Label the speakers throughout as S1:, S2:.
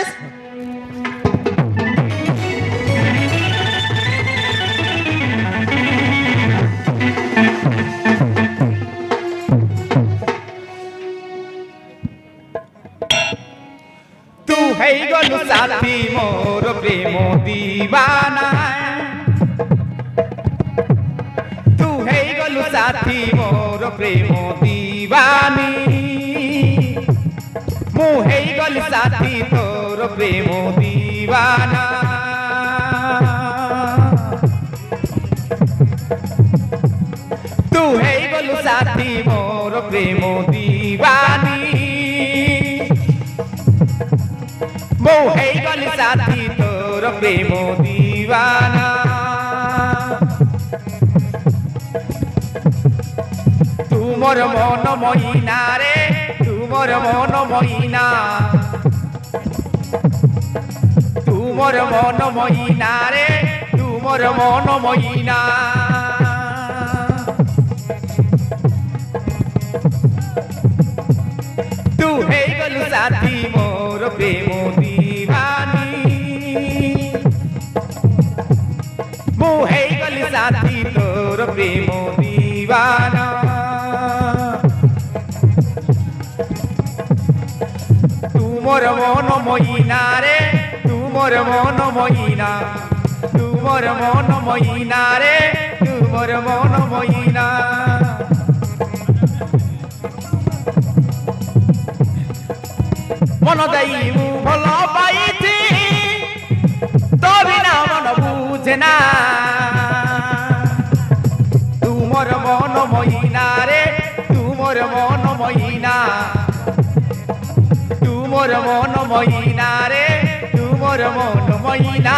S1: Dennis.
S2: तू है गलु साथी मोर प्रेम दीवाना तू है गलु साथी मोर प्रेम दीवानी मु है गलु साथी तोर प्रेम दीवाना तू है गलु साथी मोर प्रेम दीवानी मो है गली साथी तोर प्रेम दीवाना तू मोर मन महीना रे तू मोर मन महीना तू मोर मन महीना रे तू मोर मन महीना तू है गलु साथी मोर प्रेम साथी तोर प्रेम दीवाना तू मोर मन महीना रे तू मोर मन महीना तू मोर मन महीना रे तू मोर मन महीना मन देई मु भल पाइथि तो बिना मन बुझे ना मोर मन महीना रे तू मोर मन महीना तू मोर मन महीना रे तू मोर मन महीना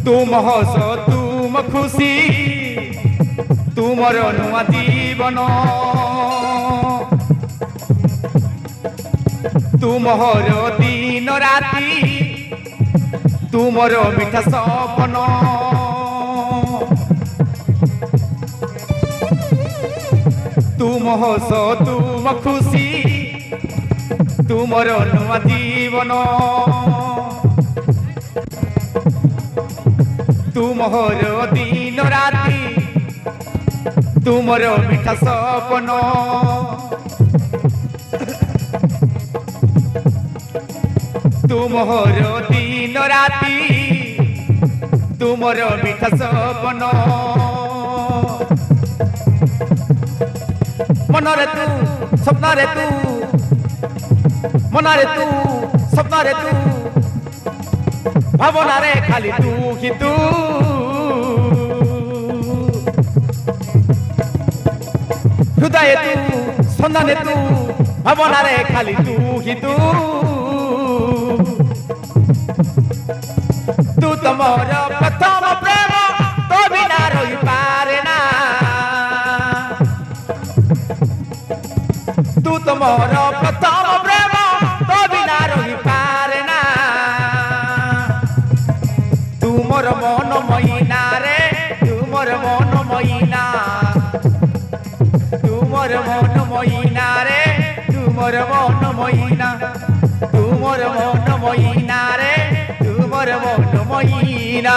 S2: तुम हस तुम खुशी तुमर नुआ जीवन तुमर दिन राति तुमर मिठा सपन तुम हस तुम खुशी तुमर नुआ जीवन तुमर दिन राति तुमर मिठा सपन तुमर दिन राति तुमर मिठा सपन मनरे तू स्वप्न तू मनरे तू स्वप्न तू भावना रे खाली तू ही तू हृदय तू सन्धाने तू भावना रे खाली तू ही तू तू तो मोर प्रथम प्रेम तो बिना रही पारे ना तू तो मोर प्रथम प्रेम तो बिना रही पारे ना तू मोर मन महीना रे तू मोर मन महीना तू मोर मन महीना रे तू मोर मन महीना तू मोर मन महीना रे तू मोर मन महीना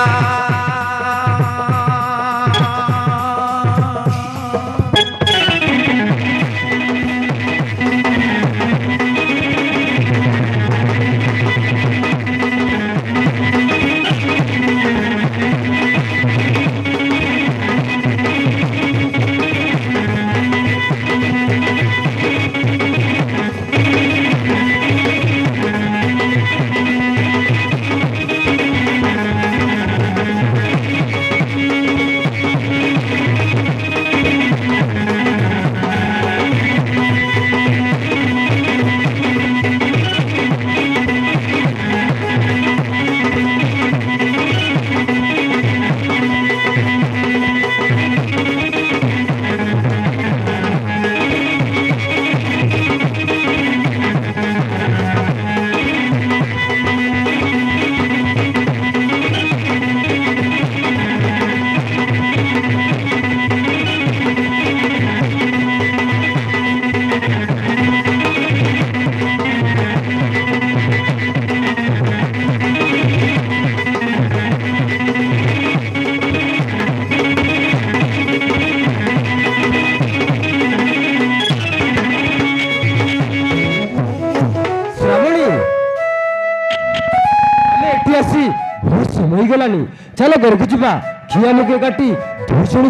S1: ଆସି ବହୁତ ସମୟ ହେଇଗଲାଣି ଚାଲ ଘରକୁ ଯିବା ଖିଆ ମୁଖେ କାଟି ଧୂଷଣ